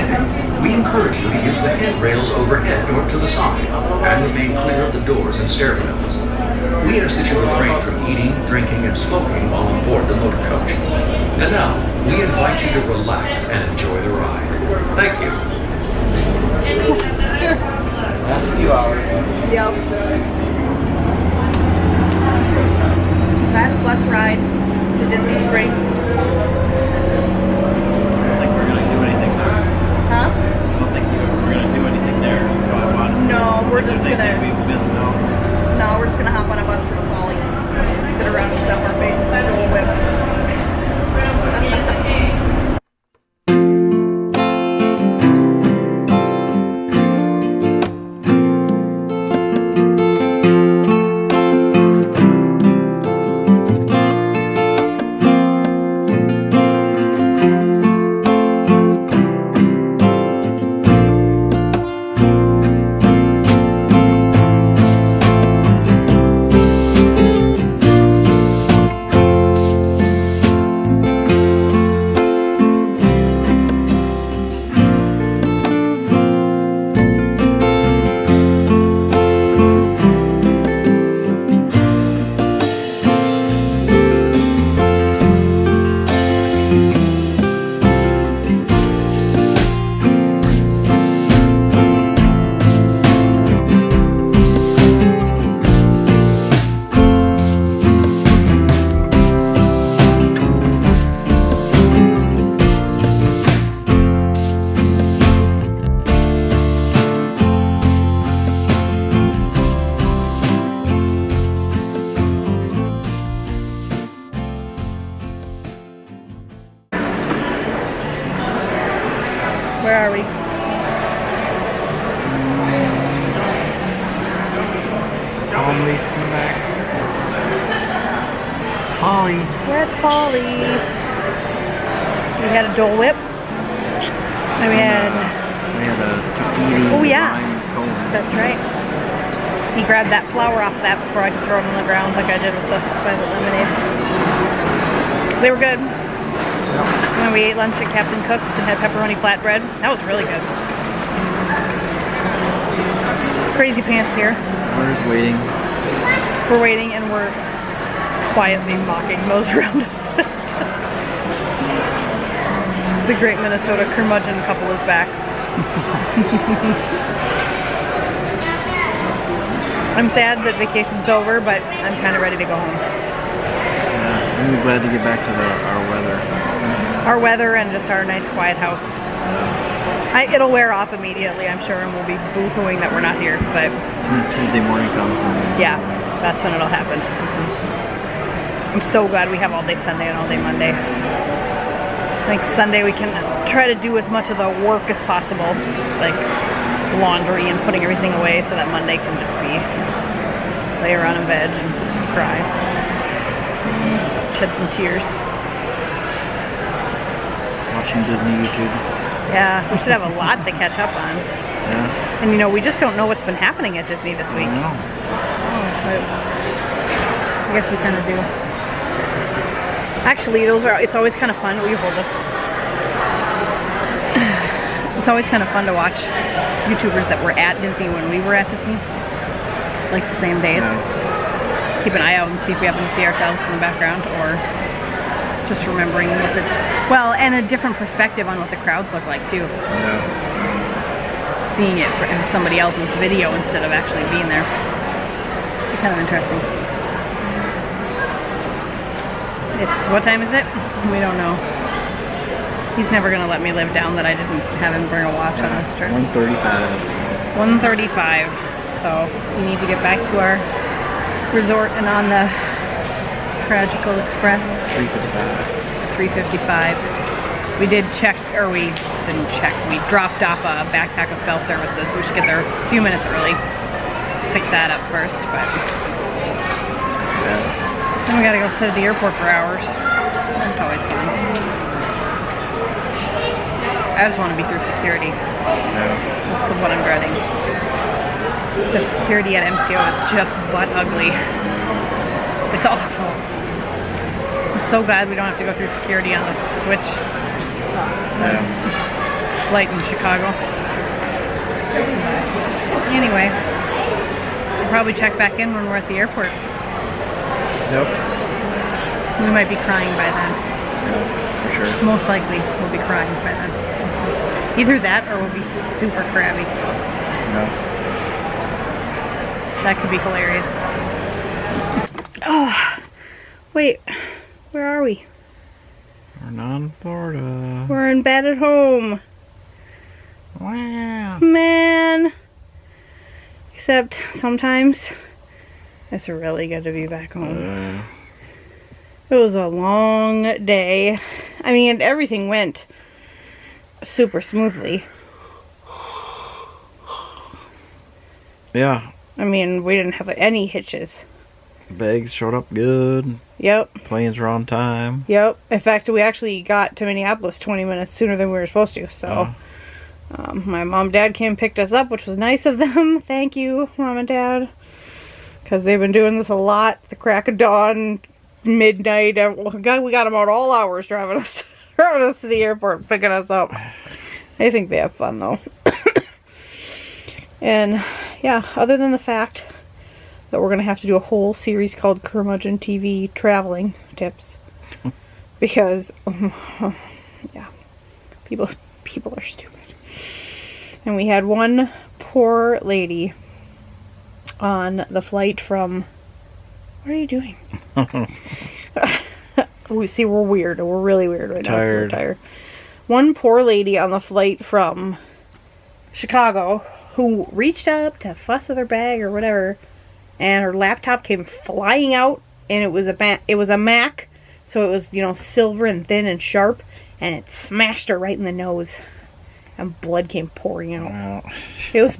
landing, we encourage you to use the handrails overhead or to the side and remain clear of the doors and stairwells. We ask that you refrain from eating, drinking, and smoking while on board the motor coach. And now, we invite you to relax and enjoy the ride. Thank you. Last few hours. Yep. Last bus ride to Disney Springs. I don't think we're going to do anything there. Huh? I don't think we're going to do anything there. No, we're just going to... We missed out. No, we're just going to hop on a bus to the Poly. Sit around and stuff our faces with a Dole Whip. Where are we? Polly. We're at Poly. We had a Dole Whip. And we had a Tahiti. Oh yeah, lime cone. that's right. He grabbed that flour off of that before I could throw it on the ground like I did with the violet lemonade. They were good. Yep. And then we ate lunch at Captain Cook's and had pepperoni flatbread. That was really good. It's crazy pants here. We're waiting. We're waiting and we're quietly mocking those around us. The great Minnesota curmudgeon couple is back. I'm sad that vacation's over, but I'm kind of ready to go home. Yeah, I'm glad to get back to our weather. Our weather and just our nice quiet house. It'll wear off immediately, I'm sure, and we'll be boo-hooing that we're not here, but... As soon as Tuesday morning comes. Yeah, that's when it'll happen. I'm so glad we have all day Sunday and all day Monday. I think Sunday we can try to do as much of the work as possible, like laundry and putting everything away, so that Monday can just be lay around in bed and cry. Shed some tears. Watching Disney YouTube. Yeah, we should have a lot to catch up on. Yeah. And you know, we just don't know what's been happening at Disney this week. I know. But I guess we kind of do. Actually, it's always kind of fun. Will you hold this? It's always kind of fun to watch YouTubers that were at Disney when we were at Disney. Like the same days. Yeah. Keep an eye out and see if we happen to see ourselves in the background, or just remembering what the... Well, and a different perspective on what the crowds look like, too. Yeah. Seeing it in somebody else's video instead of actually being there. It's kind of interesting. What time is it? We don't know. He's never going to let me live down that I didn't have him bring a watch on this trip. 1:35. 1:35. So we need to get back to our resort and on the Tragical Express. 3:55. We did check, or we didn't check. We dropped off a backpack with Bell Services, so we should get there a few minutes early. Pick that up first, but then we gotta go sit at the airport for hours. That's always fun. I just want to be through security. This is what I'm dreading. The security at MCO is just butt ugly. It's awful. I'm so glad we don't have to go through security on the Switch. flight in Chicago. Anyway, we'll probably check back in when we're at the airport. Yep. We might be crying by then. Yeah, for sure. Most likely, we'll be crying by then. Either that or we'll be super crabby. Yeah. That could be hilarious. Oh, wait. Where are we? We're not in Florida. We're in bed at home. Wow. Man. Except sometimes it's really good to be back home. It was a long day. I mean, everything went super smoothly. Yeah. I mean, we didn't have any hitches. Bags showed up good. Yep. Planes were on time. Yep. In fact, we actually got to Minneapolis 20 minutes sooner than we were supposed to. So, my mom and dad came and picked us up, which was nice of them. Thank you, Mom and Dad. Because they've been doing this a lot. The crack of dawn, midnight. We got them out all hours driving us to the airport, picking us up. I think they have fun, though. And, yeah, other than the fact that we're going to have to do a whole series called Curmudgeon TV Traveling Tips. Because, yeah, people are stupid. And we had one poor lady on the flight from... What are you doing? We see we're weird. We're really weird right now. We're tired. One poor lady on the flight from Chicago who reached up to fuss with her bag or whatever, and her laptop came flying out, and it was a Mac, so it was, you know, silver and thin and sharp, and it smashed her right in the nose, and blood came pouring out. Wow. It was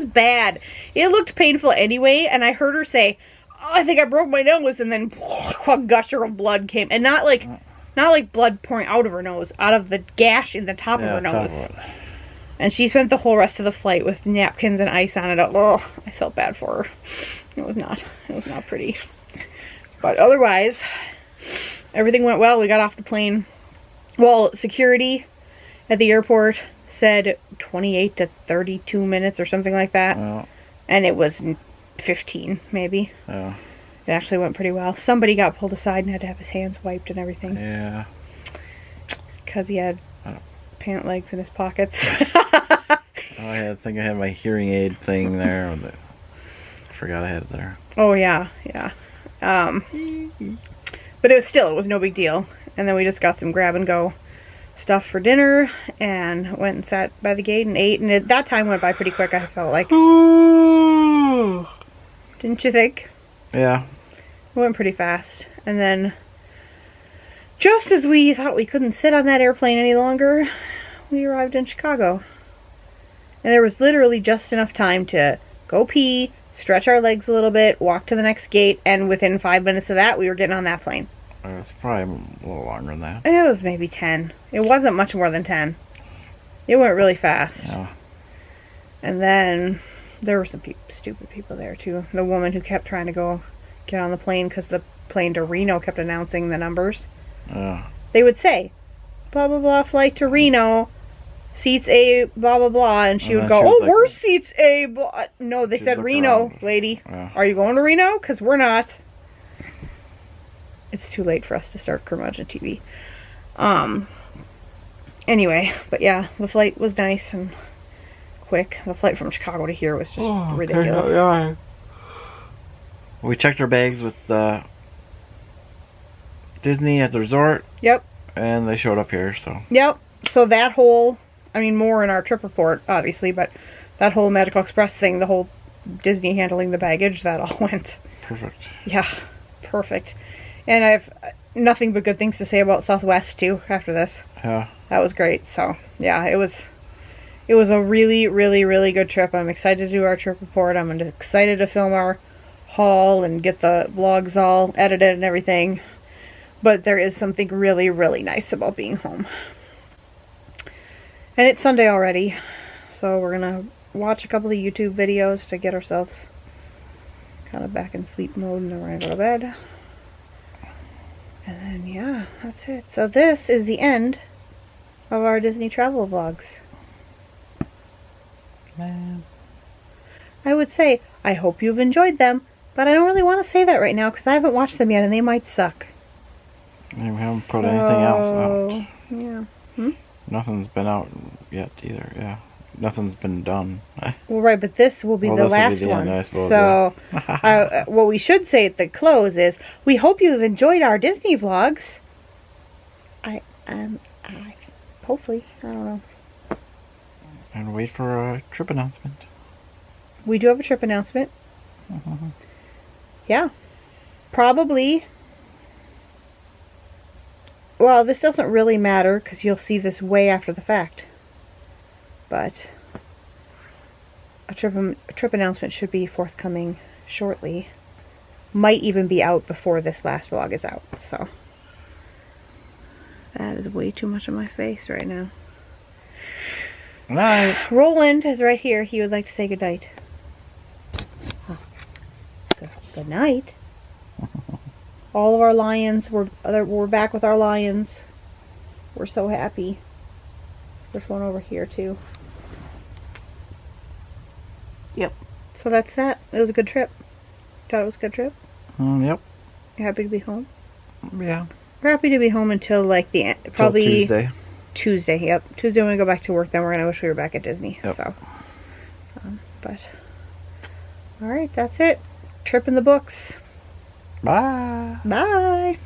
bad. It looked painful anyway, and I heard her say, "Oh, I think I broke my nose," and then a gusher of blood came, and not like blood pouring out of her nose, out of the gash in the top of her nose. And she spent the whole rest of the flight with napkins and ice on it. Oh, I felt bad for her. It was not pretty. But otherwise, everything went well. We got off the plane. Well, security at the airport said 28 to 32 minutes or something like that. Well, and it was 15, maybe. Yeah. It actually went pretty well. Somebody got pulled aside and had to have his hands wiped and everything. Yeah. Because he had pant legs in his pockets. I think I had my hearing aid thing there. But I forgot I had it there. Oh, yeah. But it was no big deal. And then we just got some grab-and-go stuff for dinner and went and sat by the gate and ate. And that time went by pretty quick, I felt like. Ooh. Didn't you think? Yeah. It went pretty fast. And then, just as we thought we couldn't sit on that airplane any longer, we arrived in Chicago. And there was literally just enough time to go pee, stretch our legs a little bit, walk to the next gate, and within 5 minutes of that, we were getting on that plane. It was probably a little longer than that. It was maybe 10. It wasn't much more than 10. It went really fast. Yeah. And then there were some stupid people there, too. The woman who kept trying to go get on the plane because the plane to Reno kept announcing the numbers. Yeah. They would say, blah, blah, blah, flight to Reno, seats A, blah, blah, blah. And she would go, we're seats A, blah. No, they said Reno, lady. Yeah. Are you going to Reno? Because we're not. It's too late for us to start Curmudgeon TV. Anyway, but yeah, the flight was nice and quick. The flight from Chicago to here was just ridiculous. Yeah. We checked our bags with Disney at the resort. Yep. And they showed up here, so. Yep. So that whole, more in our trip report, obviously, but that whole Magical Express thing, the whole Disney handling the baggage, that all went. Perfect. Yeah, perfect. And I have nothing but good things to say about Southwest, too, after this. Yeah. That was great. So, yeah, it was a really, really, really good trip. I'm excited to do our trip report. I'm excited to film our haul and get the vlogs all edited and everything. But there is something really, really nice about being home. And it's Sunday already. So we're going to watch a couple of YouTube videos to get ourselves kind of back in sleep mode, and then we're going to go to bed. And then, yeah, that's it. So this is the end of our Disney travel vlogs. Man. I would say, I hope you've enjoyed them, but I don't really want to say that right now because I haven't watched them yet and they might suck. And we haven't put anything else out. Yeah. Nothing's been out yet either, yeah. Nothing's been done. Well, right, but this will be Well, the this will be last the one. end, I suppose, So, what we should say at the close is, we hope you have enjoyed our Disney vlogs. Hopefully, I don't know. And wait for a trip announcement. We do have a trip announcement. Yeah. Probably. Well, this doesn't really matter because you'll see this way after the fact. But a trip announcement should be forthcoming shortly. Might even be out before this last vlog is out. So that is way too much on my face right now. Night. Roland is right here. He would like to say goodnight. Good night. All of our lions, we're back with our lions. We're so happy. There's one over here too. Yep. So that's that. It was a good trip. Thought it was a good trip. Yep. You happy to be home? Yeah. We're happy to be home until like the end. Probably Till Tuesday. Tuesday. Yep. Tuesday when we go back to work. Then we're gonna wish we were back at Disney. Yep. So, but all right, that's it. Trip in the books. Bye. Bye.